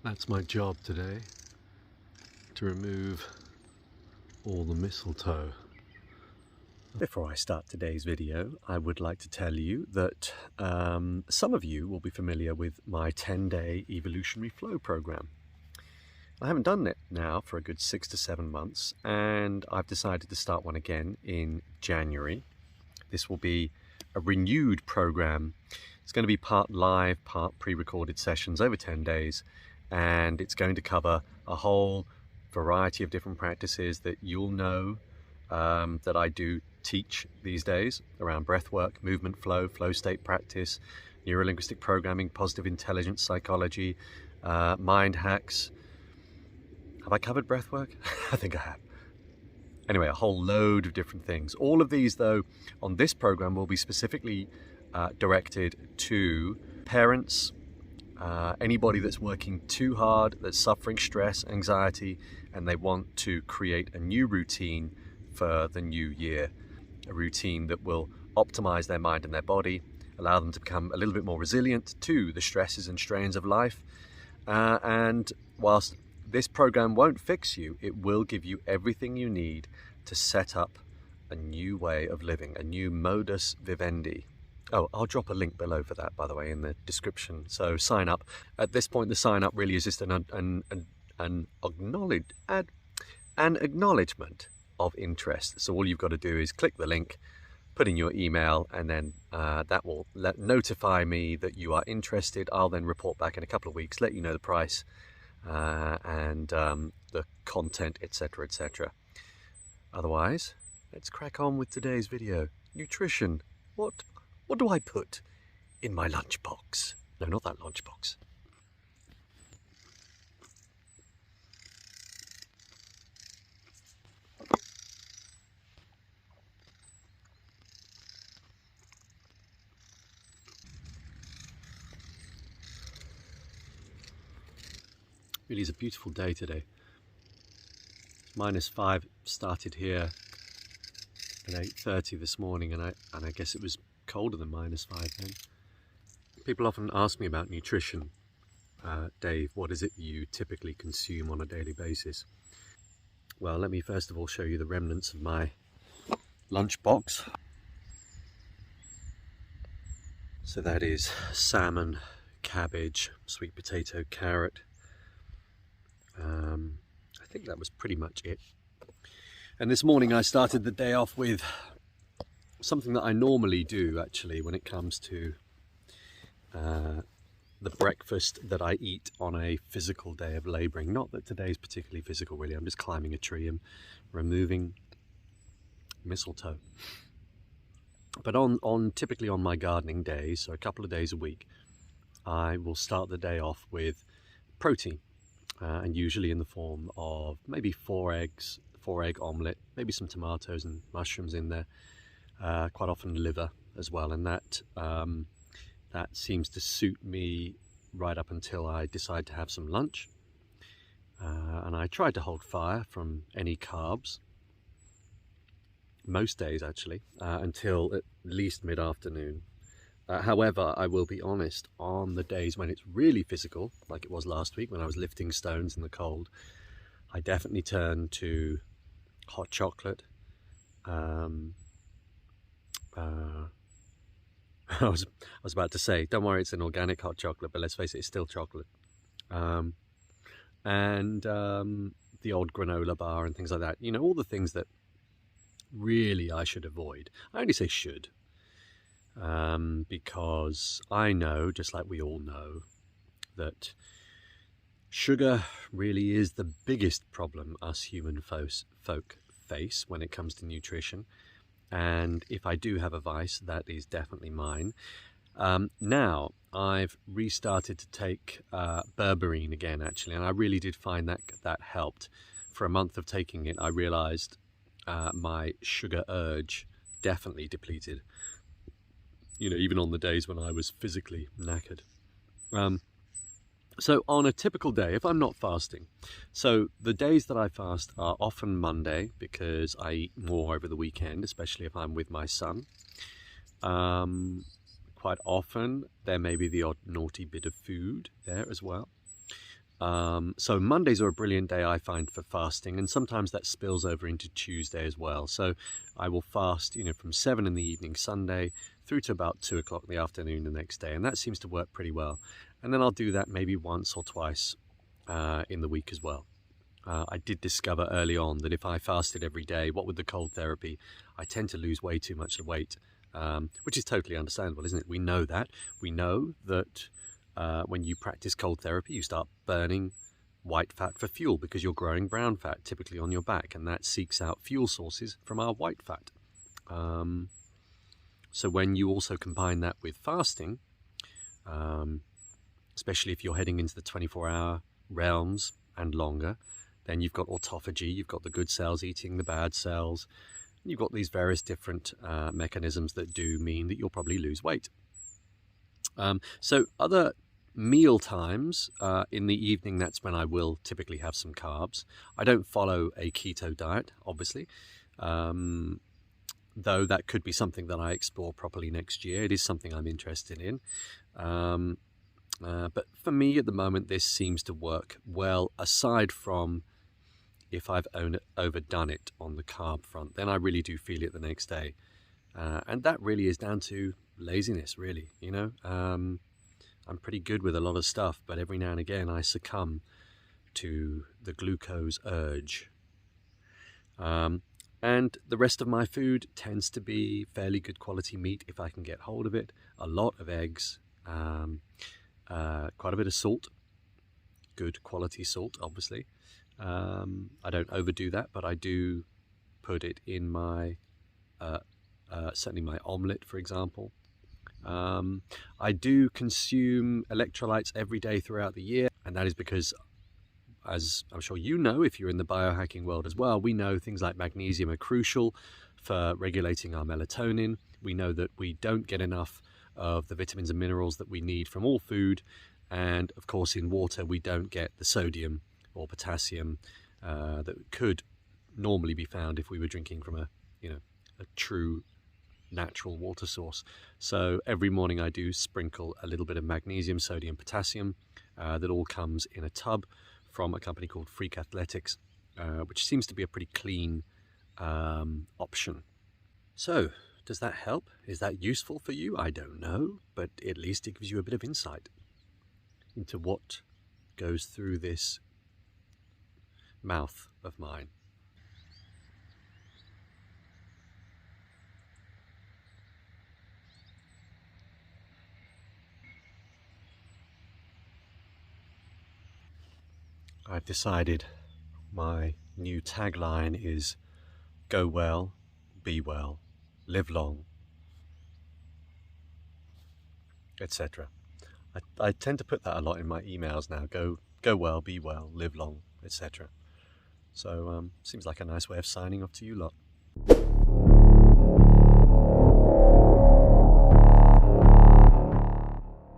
That's my job today, to remove all the mistletoe. Before I start today's video, I would like to tell you that some of you will be familiar with my 10-day evolutionary flow program. I haven't done it now for a good 6 to 7 months, and I've decided to start one again in January. This will be a renewed program. It's going to be part live, part pre-recorded sessions over 10 days, and it's going to cover a whole variety of different practices that you'll know that I do teach these days around breathwork, movement flow, flow state practice, neuro-linguistic programming, positive intelligence psychology, mind hacks. Have I covered breathwork? I think I have. Anyway, a whole load of different things. All of these, though, on this program will be specifically directed to parents, anybody that's working too hard, that's suffering stress, anxiety, and they want to create a new routine for the new year. A routine that will optimize their mind and their body, allow them to become a little bit more resilient to the stresses and strains of life. And whilst this program won't fix you, it will give you everything you need to set up a new way of living, a new modus vivendi. Oh, I'll drop a link below for that, by the way, in the description. So sign up. At this point, the sign up really is just an acknowledgement of interest. So all you've got to do is click the link, put in your email, and then that will notify me that you are interested. I'll then report back in a couple of weeks, let you know the price and the content, etc., etc. Otherwise, let's crack on with today's video. Nutrition. What do I put in my lunchbox? No, not that lunchbox. Really is a beautiful day today. -5 started here at 8:30 this morning, and I guess it was colder than -5 then. People often ask me about nutrition. Dave, what is it you typically consume on a daily basis? Well, let me first of all show you the remnants of my lunchbox. So that is salmon, cabbage, sweet potato, carrot. I think that was pretty much it. And this morning I started the day off with something that I normally do, actually, when it comes to the breakfast that I eat on a physical day of labouring. Not that today's particularly physical, really. I'm just climbing a tree and removing mistletoe. But typically on my gardening days, so a couple of days a week, I will start the day off with protein. And usually in the form of maybe 4 eggs, 4-egg omelette, maybe some tomatoes and mushrooms in there, quite often liver as well, and that seems to suit me right up until I decide to have some lunch. And I try to hold fire from any carbs, most days actually, until at least mid-afternoon. However, I will be honest, on the days when it's really physical, like it was last week when I was lifting stones in the cold, I definitely turn to hot chocolate. I was about to say, don't worry, it's an organic hot chocolate, but let's face it, it's still chocolate. And the old granola bar and things like that. You know, all the things that really I should avoid. I only say should. Because I know, just like we all know, that sugar really is the biggest problem us human folk face when it comes to nutrition. And if I do have a vice, that is definitely mine. Now, I've restarted to take berberine again, actually, and I really did find that helped. For a month of taking it, I realized my sugar urge definitely depleted. You know, even on the days when I was physically knackered. So on a typical day, if I'm not fasting, so the days that I fast are often Monday, because I eat more over the weekend, especially if I'm with my son. Quite often there may be the odd naughty bit of food there as well. So Mondays are a brilliant day, I find, for fasting, and sometimes that spills over into Tuesday as well. So I will fast, from 7 in the evening Sunday through to about 2 o'clock in the afternoon the next day, and that seems to work pretty well. And then I'll do that maybe once or twice in the week as well. I did discover early on that if I fasted every day, what with the cold therapy, I tend to lose way too much weight, which is totally understandable, isn't it? We know that. We know that when you practice cold therapy, you start burning white fat for fuel because you're growing brown fat, typically on your back, and that seeks out fuel sources from our white fat. So when you also combine that with fasting, especially if you're heading into the 24-hour realms and longer, then you've got autophagy, you've got the good cells eating the bad cells, and you've got these various different mechanisms that do mean that you'll probably lose weight. So other meal times in the evening, that's when I will typically have some carbs. I don't follow a keto diet, obviously, though that could be something that I explore properly next year. It is something I'm interested in. But for me at the moment, this seems to work well, aside from if I've overdone it on the carb front. Then I really do feel it the next day. And that really is down to laziness, really. I'm pretty good with a lot of stuff, but every now and again I succumb to the glucose urge. And the rest of my food tends to be fairly good quality meat if I can get hold of it. A lot of eggs, quite a bit of salt, good quality salt, obviously. I don't overdo that, but I do put it in my certainly my omelette, for example. I do consume electrolytes every day throughout the year, and that is because, as I'm sure you know, if you're in the biohacking world as well, we know things like magnesium are crucial for regulating our melatonin. We know that we don't get enough of the vitamins and minerals that we need from all food, and of course in water we don't get the sodium or potassium that could normally be found if we were drinking from a true natural water source. So every morning I do sprinkle a little bit of magnesium, sodium, potassium that all comes in a tub from a company called Freak Athletics, which seems to be a pretty clean option. So does that help? Is that useful for you? I don't know, but at least it gives you a bit of insight into what goes through this mouth of mine. I've decided my new tagline is go well, be well, live long, etc. I tend to put that a lot in my emails now. Go well, be well, live long, etc. So seems like a nice way of signing off to you lot.